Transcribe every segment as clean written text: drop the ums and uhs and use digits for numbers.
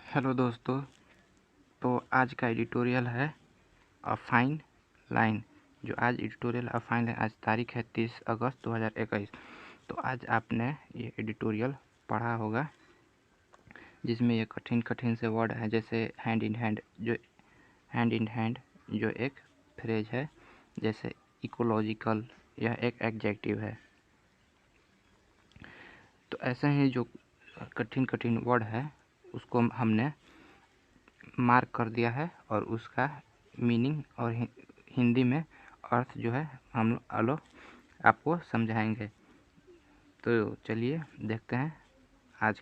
Hello दोस्तों। तो आज का एडिटोरियल है अ फाइन लाइन। जो आज एडिटोरियल अ फाइन लाइन, आज तारीख है 30 अगस्त 2021। तो आज आपने ये एडिटोरियल पढ़ा होगा जिसमें ये कठिन कठिन से वर्ड है, जैसे हैंड इन हैंड जो एक फ्रेज है, जैसे इकोलॉजिकल, यह एक एडजेक्टिव है। तो ऐसे ही जो कठिन कठिन वर्ड है उसको हमने मार्क कर दिया है और उसका मीनिंग और हिंदी में अर्थ जो है हम लोग आपको समझाएंगे। तो चलिए देखते हैं आज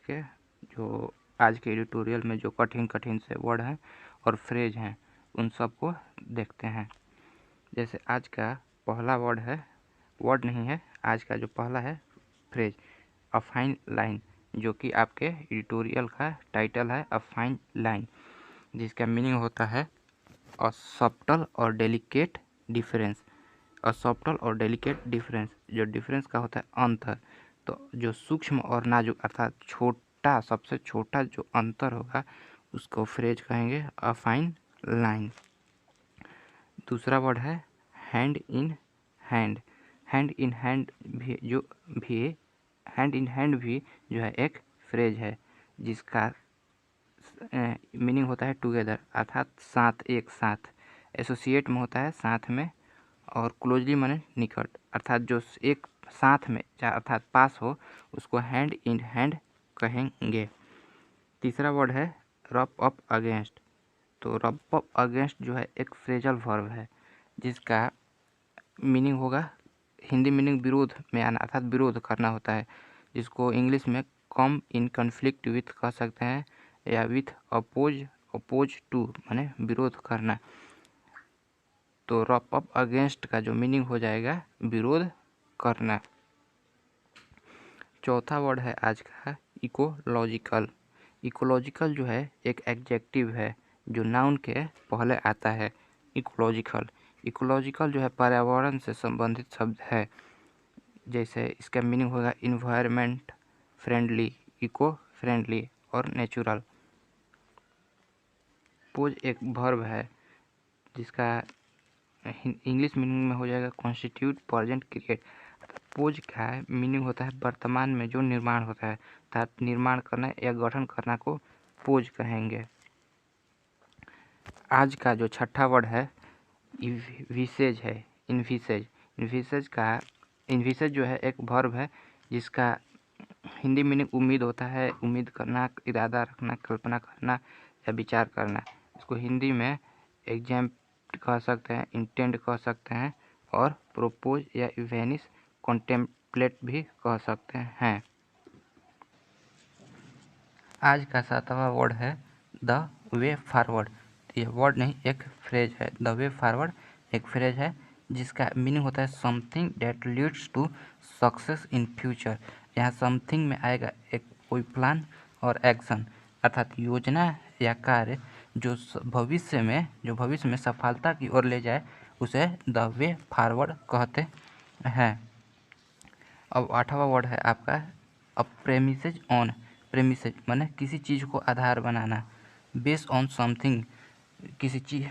के एडिटोरियल में जो कठिन कठिन से वर्ड हैं और फ्रेज हैं उन सबको देखते हैं। जैसे आज का पहला वर्ड है, वर्ड नहीं है, आज का जो पहला है फ्रेज अ फाइन लाइन, जो कि आपके एडिटोरियल का टाइटल है अ फाइन लाइन, जिसका मीनिंग होता है अ सब्टल और डेलिकेट डिफरेंस। अ सब्टल और डेलिकेट डिफरेंस, जो डिफरेंस का होता है अंतर, तो जो सूक्ष्म और नाजुक अर्थात छोटा, सबसे छोटा जो अंतर होगा उसको फ्रेज कहेंगे अ फाइन लाइन। दूसरा वर्ड है hand in hand. Hand in hand भी हैंड इन हैंड भी जो है एक फ्रेज है, जिसका मीनिंग होता है टुगेदर, अर्थात साथ, एक साथ। एसोसिएट में होता है साथ में, और क्लोजली माने निकट, अर्थात जो एक साथ में अर्थात पास हो उसको हैंड इन हैंड कहेंगे। तीसरा वर्ड है रब अप अगेंस्ट। तो रब अप अगेंस्ट जो है एक फ्रेजल वर्ब है, जिसका मीनिंग होगा, हिंदी मीनिंग विरोध में आना, अर्थात विरोध करना होता है, जिसको इंग्लिश में कम इन कन्फ्लिक्ट विथ कह सकते हैं, या विथ अपोज टू माने विरोध करना। तो रब अप अगेंस्ट का जो मीनिंग हो जाएगा विरोध करना। चौथा वर्ड है आज का इकोलॉजिकल। इकोलॉजिकल जो है एक एडजेक्टिव है जो नाउन के पहले आता है। इकोलॉजिकल इकोलॉजिकल जो है पर्यावरण से संबंधित शब्द है, जैसे इसका मीनिंग होगा इन्वायरमेंट फ्रेंडली, इको फ्रेंडली और नेचुरल। पोज एक वर्ब है जिसका इंग्लिश मीनिंग में हो जाएगा कॉन्स्टिट्यूट प्रेजेंट क्रिएट। पोज का मीनिंग होता है वर्तमान में जो निर्माण होता है, अर्थात निर्माण करना या गठन करना को पोज कहेंगे। आज का जो छठा वर्ड है विसेज है, इन्विसेज। इन्विसेज जो है एक वर्ब है जिसका हिंदी मीनिंग उम्मीद होता है, उम्मीद करना, इरादा रखना, कल्पना करना या विचार करना। इसको हिंदी में एग्जाम कह सकते हैं, इंटेंड कह सकते हैं, और प्रोपोज या इवेनिस कॉन्टेम्पलेट भी कह सकते हैं। आज का सातवां वर्ड है द वे फॉरवर्ड। ये वर्ड नहीं, एक फ्रेज है। द वे फॉरवर्ड एक फ्रेज है जिसका मीनिंग होता है something that leads to success in future. यहाँ समथिंग में आएगा एक कोई प्लान और एक्शन, अर्थात योजना या कार्य जो भविष्य में सफलता की ओर ले जाए, उसे द वे फॉरवर्ड कहते हैं। अब आठवां वर्ड है आपका अ प्रेमिसेज ऑन। प्रेमिसेज माने किसी चीज़ को आधार बनाना। बेस्ड ऑन समथिंग, किसी चीज़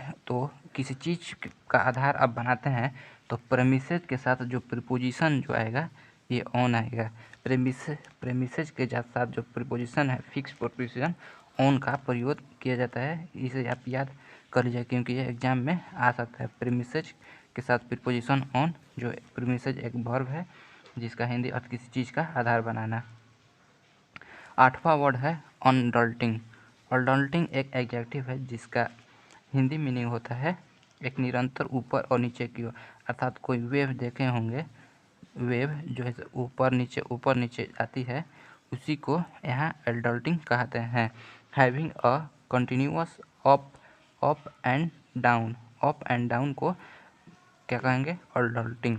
का आधार आप बनाते हैं तो प्रेमिसेज के साथ जो प्रीपोजिशन जो आएगा ये ऑन आएगा। प्रेमिसेज के साथ जो प्रीपोजिशन है, फिक्स प्रीपोजिशन ऑन का प्रयोग किया जाता है। इसे आप याद कर लीजिए क्योंकि ये एग्जाम में आ सकता है। प्रेमिसेज के साथ प्रीपोजिशन ऑन, जो प्रेमिसेज एक वर्ब है जिसका हिंदी अर्थ किसी चीज़ का आधार बनाना। आठवां वर्ड है अनडल्टिंग। अनडल्टिंग एक एडजेक्टिव है जिसका हिंदी मीनिंग होता है एक निरंतर ऊपर और नीचे की ओर, अर्थात कोई वेव देखे होंगे, वेव जो है ऊपर नीचे आती है, उसी को यहाँ अडल्टिंग कहते हैं। Having a continuous up and down को क्या कहेंगे, अडल्टिंग।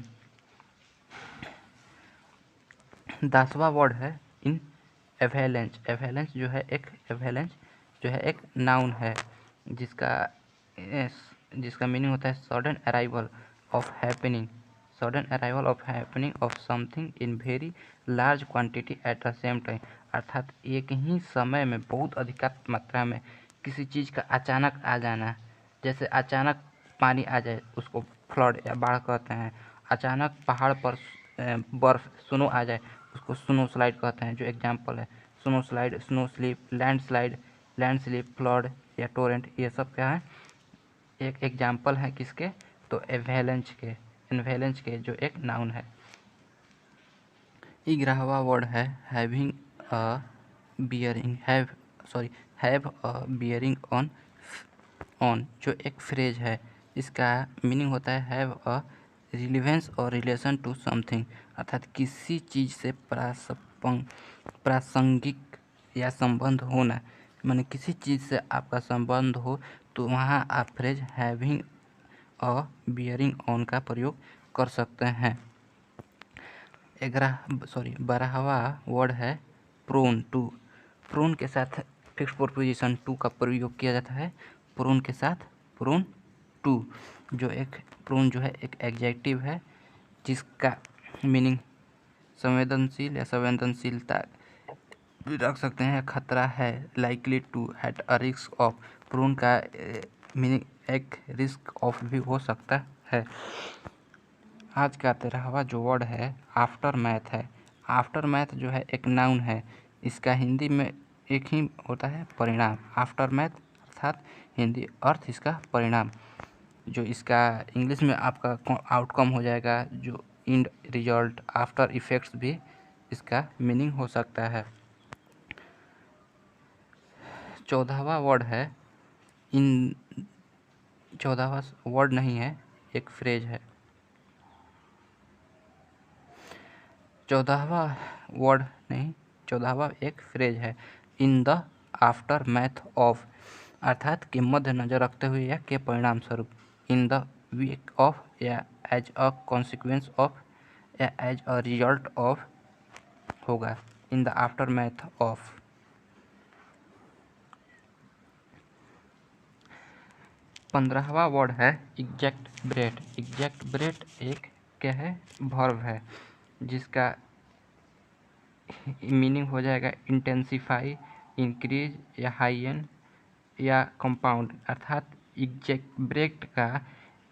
10वां वर्ड है इन एवेलेंच। एवेलेंच जो है एक नाउन है जिसका मीनिंग होता है sudden arrival of happening of something in very large quantity at the same time, अर्थात एक ही समय में बहुत अधिक मात्रा में किसी चीज़ का अचानक आ जाना। जैसे अचानक पानी आ जाए उसको फ्लड या बाढ़ कहते हैं। अचानक पहाड़ पर बर्फ़ स्नो आ जाए उसको स्नो स्लाइड कहते हैं, जो एग्जाम्पल है snow slide, snow slip, land slip, flood या टोरेंट, ये सब क्या है एक एग्जाम्पल है किसके, तो एवेलेंच के जो एक नाउन है। 11वां वर्ड है हैव अ बियरिंग ऑन, जो एक फ्रेज है। इसका मीनिंग होता है हैव अ रिलेवेंस और रिलेशन टू समथिंग, अर्थात किसी चीज़ से प्रासंगिक या संबंध होना। माने किसी चीज़ से आपका संबंध हो तो वहाँ आप phrase having a bearing on का प्रयोग कर सकते हैं। 12वां वर्ड है प्रोन टू। प्रोन के साथ फिक्स प्रोपोजिशन टू का प्रयोग किया जाता है। प्रोन के साथ प्रोन टू, प्रोन जो है एक एडजेक्टिव है जिसका मीनिंग संवेदनशील या संवेदनशीलता भी रख सकते हैं, खतरा है, likely to, at a risk of. Prone का मीनिंग एक रिस्क ऑफ भी हो सकता है। आज का 13वां जो वर्ड है आफ्टर मैथ है। आफ्टर मैथ जो है एक नाउन है, इसका हिंदी में एक ही होता है परिणाम। आफ्टर मैथ अर्थात हिंदी अर्थ इसका परिणाम, जो इसका इंग्लिश में आपका आउटकम हो जाएगा, जो इंड रिजल्ट, आफ्टर इफेक्ट्स भी इसका मीनिंग हो सकता है। 14वां वर्ड है 14वां वर्ड नहीं है, एक फ्रेज है। 14वां एक फ्रेज है, इन द आफ्टर मैथ ऑफ, अर्थात के मध्य नजर रखते हुए या के परिणाम स्वरूप। इन द वीक ऑफ या एज अ कॉन्सिक्वेंस ऑफ या एज अ रिजल्ट ऑफ होगा, इन द आफ्टर मैथ ऑफ। 15वां वर्ड है एग्जैक्ट ब्रेट। एग्जैक्ट ब्रेट एक क्या है वर्ब है, जिसका मीनिंग हो जाएगा इंटेंसिफाई, इंक्रीज या हाइयन या कंपाउंड, अर्थात एग्जैक्ट का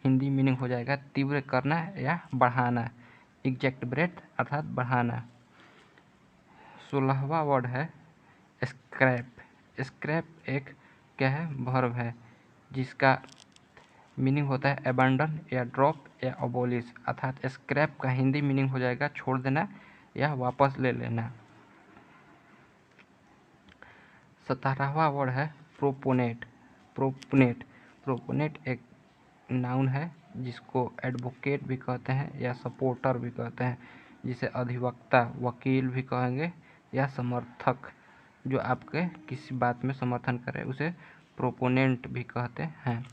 हिंदी मीनिंग हो जाएगा तीव्र करना या बढ़ाना। एग्जैक्ट अर्थात बढ़ाना। 16वां वर्ड है स्क्रैप। स्क्रैप एक क्या है वर्ब है, जिसका मीनिंग होता है अबंडन या ड्रॉप या अबोलिश, अर्थात स्क्रैप का हिंदी मीनिंग हो जाएगा छोड़ देना या वापस ले लेना। 17वां वर्ड है प्रोपोनेट। प्रोपोनेट एक नाउन है जिसको एडवोकेट भी कहते हैं या सपोर्टर भी कहते हैं, जिसे अधिवक्ता, वकील भी कहेंगे या समर्थक, जो आपके किसी बात में समर्थन करे उसे प्रोपोनेंट भी कहते हैं।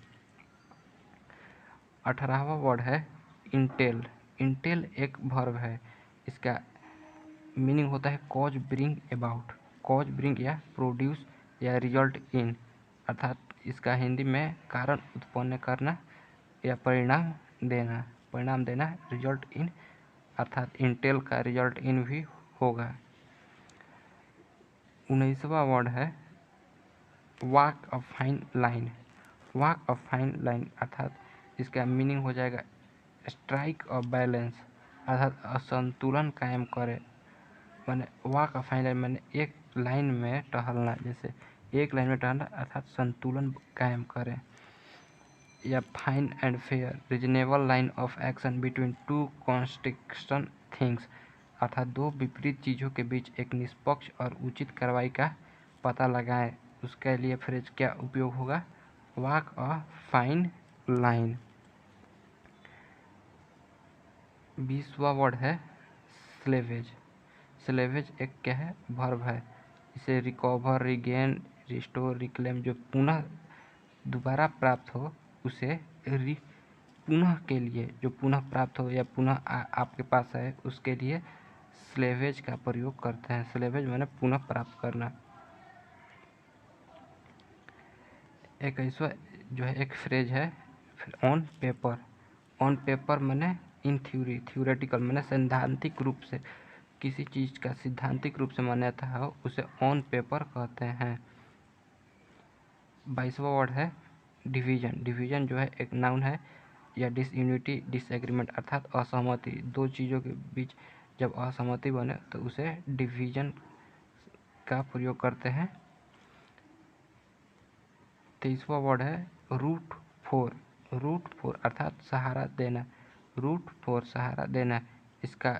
18वां वर्ड है इंटेल। इंटेल एक वर्ब है, इसका मीनिंग होता है cause bring about, cause bring या प्रोड्यूस या रिजल्ट इन, अर्थात इसका हिंदी में कारण उत्पन्न करना या परिणाम देना, रिजल्ट इन, अर्थात इंटेल का रिजल्ट इन भी होगा। 19वां वर्ड है walk a fine line. Walk a fine line अर्थात इसका मीनिंग हो जाएगा स्ट्राइक अ बैलेंस, अर्थात असंतुलन कायम करे। मैंने वॉक अ फाइन लाइन मैंने एक लाइन में टहलना, जैसे एक लाइन में टहलना अर्थात संतुलन कायम करें। या fine and fair, reasonable line of action between two contradicting things, अर्थात दो विपरीत चीज़ों के बीच एक निष्पक्ष और उचित कार्रवाई का पता लगाएं, उसके लिए फ्रेज क्या उपयोग होगा, वॉक अ फाइन लाइन। 20वां वर्ड है स्लेवेज। स्लेवेज एक क्या है वर्ब है, इसे रिकवर, रिगेन, रिस्टोर, रिक्लेम, जो पुनः दोबारा प्राप्त हो उसे पुनः के लिए, जो पुनः प्राप्त हो या पुनः आपके पास है उसके लिए स्लेवेज का प्रयोग करते हैं। स्लेवेज माने पुनः प्राप्त करना। 21वां जो है एक फ्रेज है ऑन पेपर। ऑन पेपर माने इन थ्योरी, थ्योरेटिकल माने सैद्धांतिक रूप से, किसी चीज़ का सिद्धांतिक रूप से मान्यता हो उसे ऑन पेपर कहते हैं। 22वां वर्ड है डिवीजन। डिवीजन जो है एक नाउन है या डिसयूनिटी डिसएग्रीमेंट अर्थात असहमति, दो चीज़ों के बीच जब असहमति बने तो उसे डिवीजन का प्रयोग करते हैं। 23वां वर्ड है रूट फोर। रूट फोर अर्थात सहारा देना। रूट फोर सहारा देना, इसका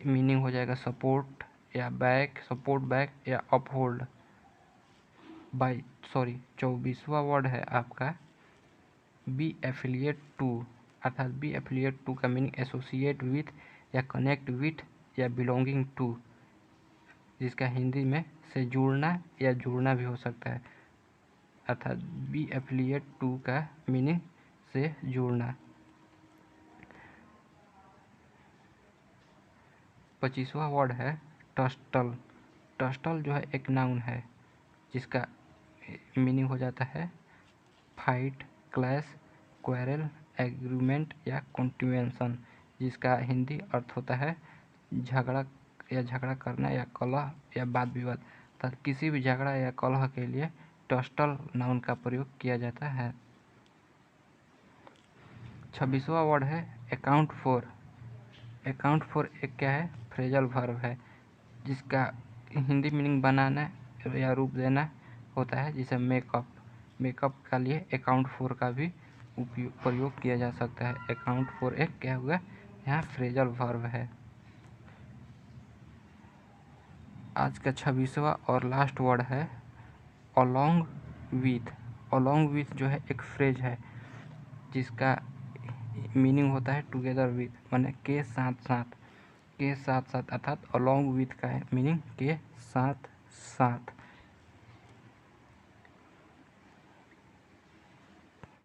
मीनिंग हो जाएगा सपोर्ट या बैक, सपोर्ट बैक या अपहोल्ड। 24वां वर्ड है आपका बी एफिलिएट टू अर्थात बी एफिलिएट टू का मीनिंग एसोसिएट विथ या कनेक्ट विथ या बिलोंगिंग टू, जिसका हिंदी में से जुड़ना या जुड़ना भी हो सकता है, अर्थात बी एफिलिएट टू का मीनिंग से जुड़ना। 25वां वर्ड है टस्टल। टस्टल जो है एक नाउन है जिसका मीनिंग हो जाता है फाइट, क्लैश, क्वेरल, एग्रीमेंट या कॉन्टिवेंशन, जिसका हिंदी अर्थ होता है झगड़ा या झगड़ा करना या कलह या वाद विवाद, अर्थात किसी भी झगड़ा या कलह के लिए टस्टल नाउन का प्रयोग किया जाता है। 26वां वर्ड है अकाउंट फॉर। अकाउंट फॉर एक क्या है फ्रेजल वर्ब है जिसका हिंदी मीनिंग बनाना या रूप देना होता है, जिसे मेकअप का लिए अकाउंट फॉर का भी प्रयोग किया जा सकता है। अकाउंट फॉर एक क्या हुआ यहाँ फ्रेजल वर्ब है। आज का 26वां और लास्ट वर्ड है अलोंग विथ। अलोंग विथ जो है एक फ्रेज है जिसका मीनिंग होता है टुगेदर विथ, माने के साथ साथ, के साथ साथ, अर्थात अलोंग विथ का मीनिंग के साथ साथ।